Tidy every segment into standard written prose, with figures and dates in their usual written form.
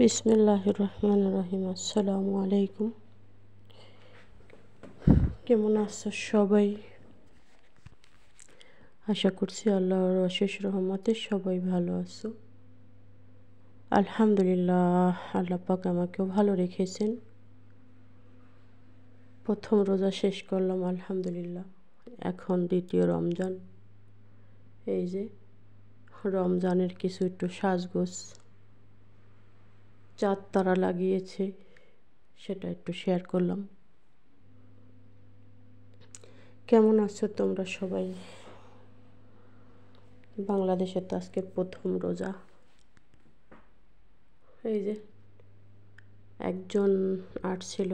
বিসমিল্লাহির রহমানির রহিম। আসসালামু আলাইকুম। কেমন আছো সবাই? আশা করছি আল্লাহর অশেষ রহমতে সবাই ভালো আছো। আলহামদুলিল্লাহ, আল্লাহ পাক আমাকেও ভালো রেখেছেন। প্রথম রোজা শেষ করলাম আলহামদুলিল্লাহ। এখন দ্বিতীয় রমজান। এই যে রমজানের কিছু একটু সাজগোজ, চাঁদ তারা লাগিয়েছে, সেটা একটু শেয়ার করলাম। কেমন আছো তোমরা সবাই? বাংলাদেশে তো আজকে প্রথম রোজা। এই যে একজন আসছিল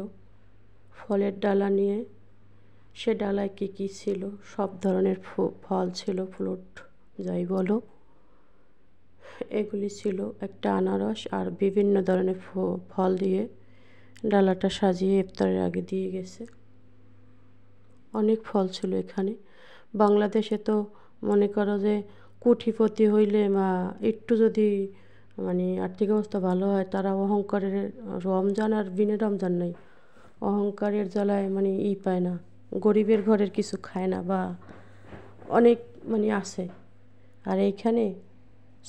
ফলের ডালা নিয়ে। সে ডালায় কী কী ছিল? সব ধরনের ফল ছিল, ফ্রুট যাই বলো। এগুলি ছিল একটা আনারস আর বিভিন্ন ধরনের ফল দিয়ে ডালাটা সাজিয়ে ইফতারের আগে দিয়ে গেছে। অনেক ফল ছিল এখানে। বাংলাদেশে তো মনে করো যে কোটিপতি হইলে বা একটু যদি আর্থিক অবস্থা ভালো হয়, তারা অহংকারের রমজান আর বিনে রমজান নাই, অহংকারের জ্বালায় পায় না, গরিবের ঘরের কিছু খায় না বা অনেক আছে। আর এইখানে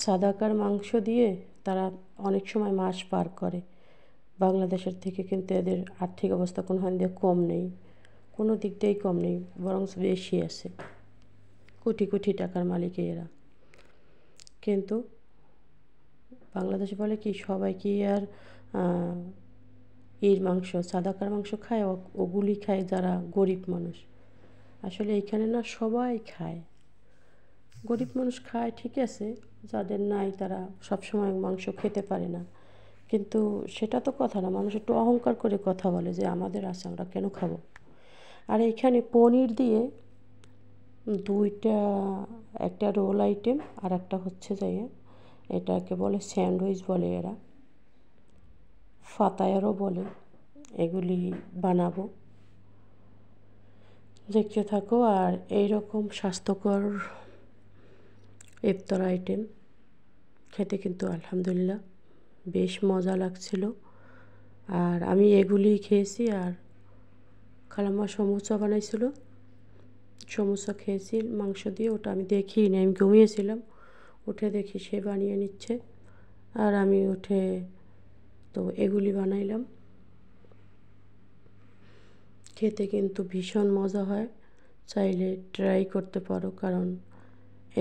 সাদাকার মাংস দিয়ে তারা অনেক সময় মাস পার করে। বাংলাদেশের থেকে কিন্তু এদের আর্থিক অবস্থা কোনোখান দিয়ে কম নেই, কোনো দিক দিয়েই কম নেই, বরং বেশি আছে। কোটি কোটি টাকার মালিক এরা। কিন্তু বাংলাদেশে বলে কি, সবাই কি আর মাংস, সাদাকার মাংস খায়? ওগুলি খায় যারা গরিব মানুষ। আসলে এইখানে না সবাই খায়। গরিব মানুষ খায় ঠিক আছে, যাদের নাই তারা সবসময় মাংস খেতে পারে না। কিন্তু সেটা তো কথা না, মানুষ একটু অহংকার করে কথা বলে যে আমাদের আছে, আমরা কেন খাবো। আর এইখানে পনির দিয়ে দুইটা, একটা রোল আইটেম আর একটা হচ্ছে যে এটাকে বলে স্যান্ডউইচ বলে এরা, ফাতায়ারও বলে। এগুলি বানাবো, দেখতে থাকো। আর এইরকম স্বাস্থ্যকর ইফতার আইটেম খেতে কিন্তু আলহামদুলিল্লাহ বেশ মজা লাগছিল। আর আমি এগুলি খেয়েছি। আর খালাম্মা সমুচা বানাইছিল, সমুচা খেয়েছি মাংস দিয়ে। ওটা আমি দেখিই না, আমি ঘুমিয়েছিলাম। উঠে দেখি সে বানিয়ে নিচ্ছে, আর আমি উঠে তো এগুলি বানাইলাম। খেতে কিন্তু ভীষণ মজা হয়, চাইলে ট্রাই করতে পারো। কারণ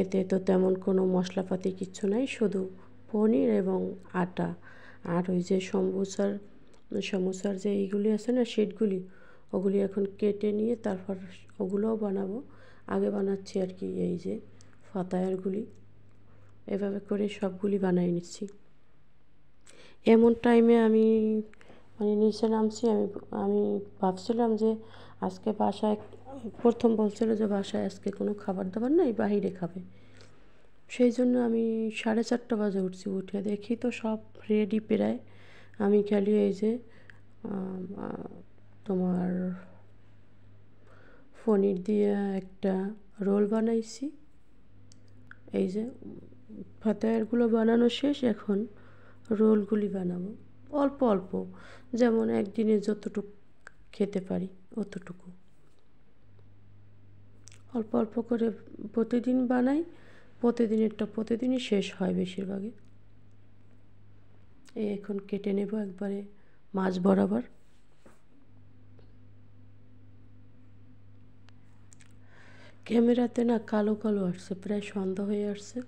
এতে তো তেমন কোনো মশলাপাতি কিচ্ছু নাই, শুধু পনির এবং আটা। আর ওই যে সমুচার যে এইগুলি আছে না, শিটগুলি, ওগুলি এখন কেটে নিয়ে তারপর ওগুলোও বানাবো। আগে বানাচ্ছি আর কি এই যে ফাতায়ারগুলি। এভাবে করে সবগুলি বানিয়ে নিচ্ছি। এমন টাইমে আমি নিচে নামছি। আমি ভাবছিলাম যে আজকে বাসায়, প্রথম বলছিল যে বাসায় আজকে কোনো খাবার দাবার নেই, বাহিরে খাবে। সেই জন্য আমি 4:30 বাজে উঠছি। উঠে দেখি তো সব রেডি প্রায়। আমি খালি এই যে তোমার পনির দিয়ে একটা রোল বানাইছি। এই যে ফাতায়ারগুলো বানানো শেষ, এখন রোলগুলি বানাবো অল্প অল্প, যেমন একদিনে যতটুকু খেতে পারি অতটুকু অল্প অল্প করে প্রতিদিন বানাই। প্রতিদিনেরটা প্রতিদিনই শেষ হয় বেশিরভাগই। এই এখন কেটে নেব একবারে মাছ বরাবর। ক্যামেরাতে না কালো কালো আসছে, প্রায় সন্ধ্যা হয়ে আসছে।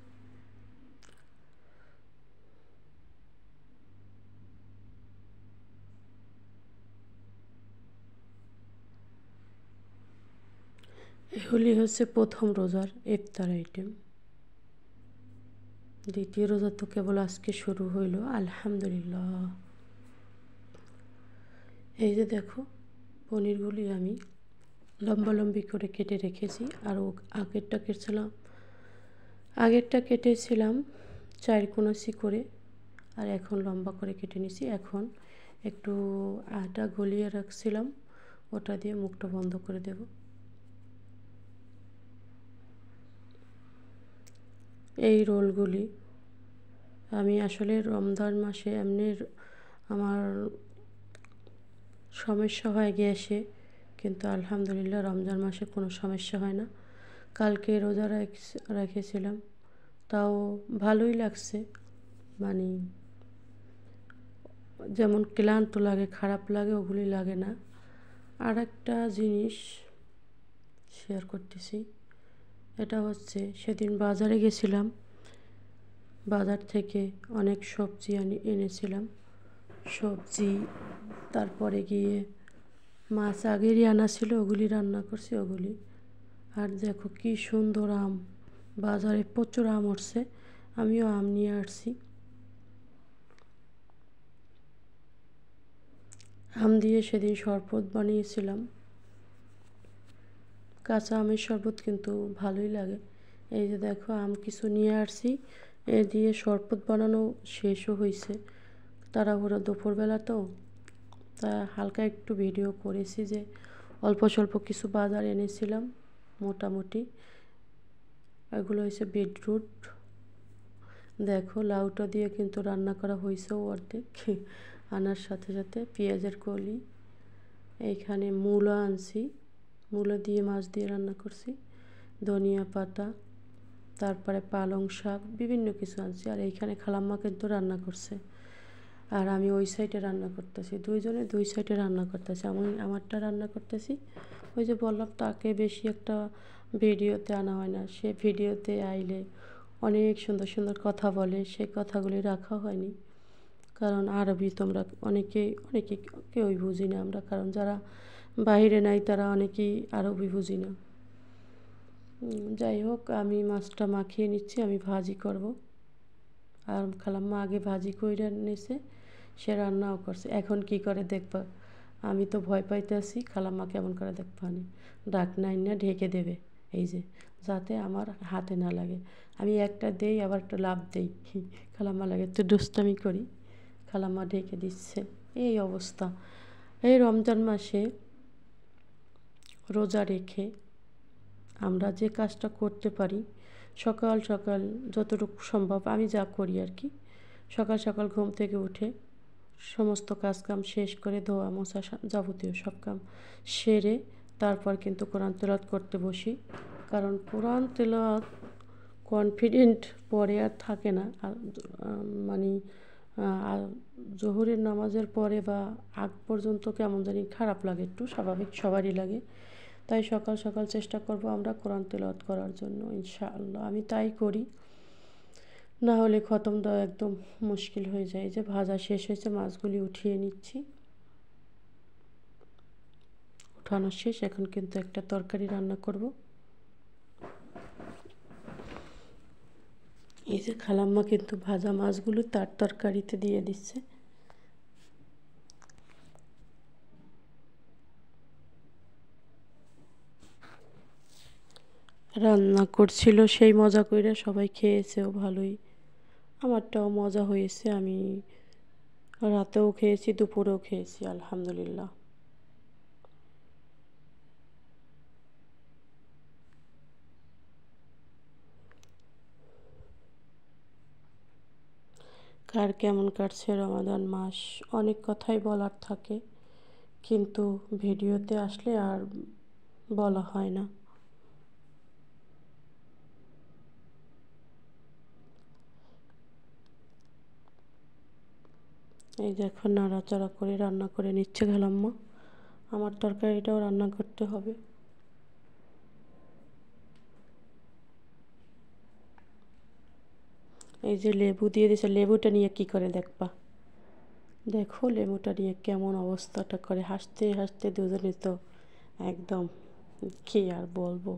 এগুলি হচ্ছে প্রথম রোজার ইফতার আইটেম। দ্বিতীয় রোজা তো কেবল আজকে শুরু হইল আলহামদুলিল্লাহ। এই যে দেখো, পনিরগুলি আমি লম্বালম্বি করে কেটে রেখেছি। আর আগেরটা কেটেছিলাম 4 কোনাসি করে, আর এখন লম্বা করে কেটে নিছি। এখন একটু আটা গলিয়ে রাখছিলাম, ওটা দিয়ে মুখটা বন্ধ করে দেব। এই রোলগুলি আমি আসলে রমজান মাসে এমনি আমার সমস্যা হয় গ্যাসে, কিন্তু আলহামদুলিল্লাহ রমজান মাসে কোনো সমস্যা হয় না। কালকে রোজা রেখেছিলাম, তাও ভালোই লাগছে। মানে যেমন ক্লান্ত লাগে, খারাপ লাগে, ওগুলি লাগে না। আর একটা জিনিস শেয়ার করতেছি, এটা হচ্ছে সেদিন বাজারে গেছিলাম, বাজার থেকে অনেক সবজি এনেছিলাম। সবজি, তারপরে গিয়ে মাছ আগেরই আনা ছিল, ওগুলি রান্না করছি ওগুলি। আর দেখো কি সুন্দর আম, বাজারে প্রচুর আম উঠছে, আমিও আম নিয়ে আসছি। আম দিয়ে সেদিন শরবত বানিয়েছিলাম, কাঁচা আমের শরবত কিন্তু ভালোই লাগে। এই যে দেখো আম কিছু নিয়ে আসছি, এ দিয়ে শরবত বানানো শেষও হয়েছে। তাড়াহুড়ো দুপুরবেলা তো, তা হালকা একটু ভিডিও করেছি যে অল্প স্বল্প কিছু বাজার এনেছিলাম মোটামুটি। এগুলো হয়েছে বিটরুট, দেখো লাউটা দিয়ে কিন্তু রান্না করা হয়েছেও অর্ধেক আনার সাথে সাথে। পেঁয়াজের কলি, এইখানে মূলা আনছি, মূলা দিয়ে মাছ দিয়ে রান্না করছি। ধনিয়া পাতা, তারপরে পালং শাক, বিভিন্ন কিছু আনছি। আর এইখানে খালাম্মা কিন্তু রান্না করছে, আর আমি ওই সাইডে রান্না করতেছি। দুইজনে দুই সাইডে রান্না করতেছি, আমি আমারটা রান্না করতেছি। ওই যে বললাম তাকে বেশি একটা ভিডিওতে আনা হয় না, সে ভিডিওতে আইলে অনেক সুন্দর সুন্দর কথা বলে, সেই কথাগুলি রাখা হয়নি। কারণ আরবি তোমরা অনেকে কেউই বুঝি না আমরা, কারণ যারা বাইরে নাই তারা অনেকেই আরবি বুঝি না। যাই হোক, আমি মাছটা মাখিয়ে নিচ্ছি, আমি ভাজি করব। আর খালাম্মা আগে ভাজি কইরা নিছে, সে রান্নাও করছে। এখন কি করে দেখবা, আমি তো ভয় পাইতেছি খালাম্মা কেমন করে দেখবা, ডাক নাই না ঢেকে দেবে, এই যে যাতে আমার হাতে না লাগে। আমি একটা দেই আবার একটা লাভ দেই, খালাম্মা লাগে একটু দুষ্টামি করি, খালাম্মা ঢেকে দিচ্ছে। এই অবস্থা। এই রমজান মাসে রোজা রেখে আমরা যে কাজটা করতে পারি, সকাল সকাল যতটুকু সম্ভব আমি যা করি আর কি, সকাল সকাল ঘুম থেকে উঠে সমস্ত কাজকাম শেষ করে, ধোয়া মোছা যাবতীয় সব কাম সেরে তারপর কিন্তু কোরআন তেলাওয়াত করতে বসি। কারণ কোরআন তেলাওয়াত কনফিডেন্ট পরে আর থাকে না। মানে জোহরের নামাজের পরে বা আগ পর্যন্ত কেমন জানি খারাপ লাগে, একটু স্বাভাবিক, সবারই লাগে। তাই সকাল সকাল চেষ্টা করব আমরা কোরআন তেলাওয়াত করার জন্য, ইনশাআল্লাহ আমি তাই করি। না হলে খতম দেওয়া একদম মুশকিল হয়ে যায়। যে ভাজা শেষ হয়েছে, মাছগুলি উঠিয়ে নিচ্ছি, উঠানো শেষ। এখন কিন্তু একটা তরকারি রান্না করব। এই যে খালাম্মা কিন্তু ভাজা মাছগুলো তার তরকারিতে দিয়ে দিচ্ছে। রান্না করছিল সেই মজা কইরা, সবাই খেয়েছেও ভালোই, আমারটাও মজা হয়েছে। আমি রাতেও খেয়েছি, দুপুরেও খেয়েছি, আলহামদুলিল্লাহ। কার কেমন কাটছে রমাদান মাস, অনেক কথাই বলার থাকে, কিন্তু ভিডিওতে আসলে আর বলা হয় না। এই যে এখন নাড়াচাড়া করে রান্না করে নিচ্ছে খালাম্মা, আমার তরকারিটাও রান্না করতে হবে। এই যে লেবু দিয়ে দিয়েছে, লেবুটা নিয়ে কি করে দেখবা, দেখো লেবুটা নিয়ে কেমন অবস্থাটা করে, হাসতে হাসতে দুজনে তো একদম, কি আর বলবো।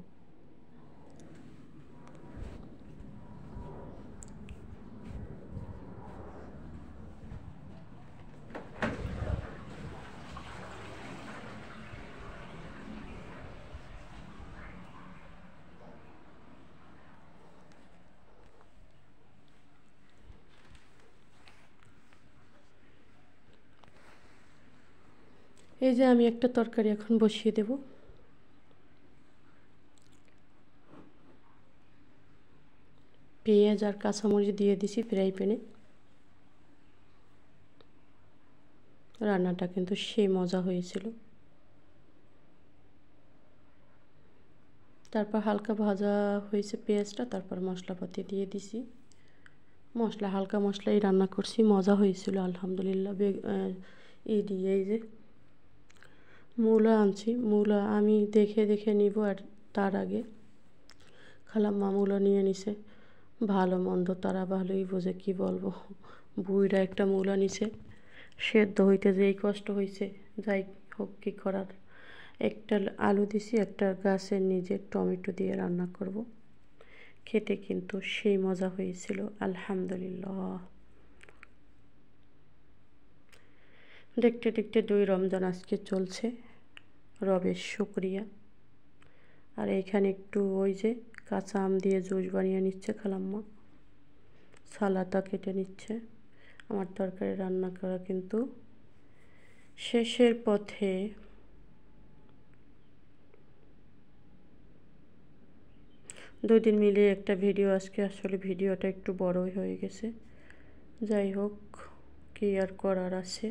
এই যে আমি একটা তরকারি এখন বসিয়ে দেব। পেঁয়াজ আর কাঁচামরিচ দিয়ে দিছি ফ্রাই প্যানে। রান্নাটা কিন্তু সেই মজা হয়েছিল। তারপর হালকা ভাজা হয়েছে পেঁয়াজটা, তারপর মশলাপাতি দিয়ে দিছি। হালকা মশলাই রান্না করছি, মজা হয়েছিল আলহামদুলিল্লাহ। এই যে মূলা আনছি, মূলা আমি দেখে দেখে নিব, আর তার আগে খালাম্মা মূলা নিয়ে নিছে। ভালো মন্দ তারা ভালোই বোঝে, কি বলবো। বুইড়া একটা মূলা নিছে, সেদ্ধ হইতে যেই কষ্ট হয়েছে, যাই হোক কি করার। একটা আলু দিছি, একটা গাছের নিজের টমেটো দিয়ে রান্না করব। খেতে কিন্তু সেই মজা হয়েছিল আলহামদুলিল্লাহ। দেখতে দেখতে 2 রমজান আজকে চলছে, রবের শুকরিয়া। আর এইখানে একটু ওই যে কাঁচা আম দিয়ে জুস বানিয়ে নিচ্ছে খালাম্মা, সালাদটা কেটে নিচ্ছে। আমার তরকারি রান্না করা কিন্তু শেষের পথে। দুদিন মিলিয়ে একটা ভিডিও আজকে, আসলে ভিডিওটা একটু বড়ই হয়ে গেছে। যাই হোক, কি আর করার আছে।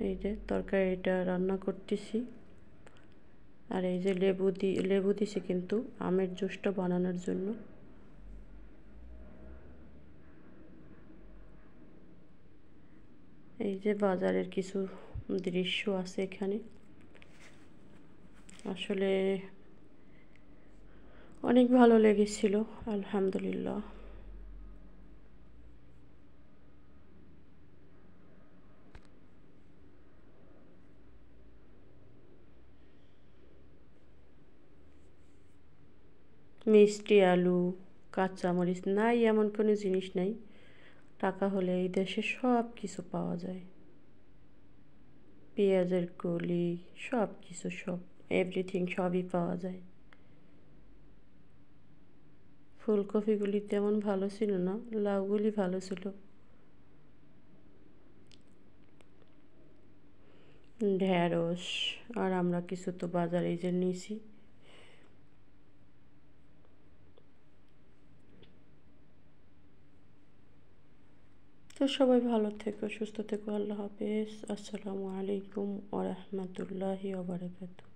এই যে তরকারিটা রান্না করতেছি, আর এই যে লেবু দিছি কিন্তু আমের জুসটা বানানোর জন্য। এই যে বাজারের কিছু দৃশ্য আছে এখানে, আসলে অনেক ভালো লেগেছিল আলহামদুলিল্লাহ। মিষ্টি আলু, কাঁচামরিচ নাই এমন কোনো জিনিস নাই। টাকা হলে এই দেশে সব কিছু পাওয়া যায়। পেঁয়াজের কলি, সব কিছু, সব এভরিথিং সবই পাওয়া যায়। ফুলকপিগুলি তেমন ভালো ছিল না, লাউগুলি ভালো ছিল। ঢেঁড়স, আর আমরা কিছু তো বাজারে এই যে নিয়েছি। তো সবাই ভালো থেকো, সুস্থ থেকো। আল্লাহ হাফেজ। আসসালামু আলাইকুম ওয়া রাহমাতুল্লাহি ওয়া বারাকাতুহু।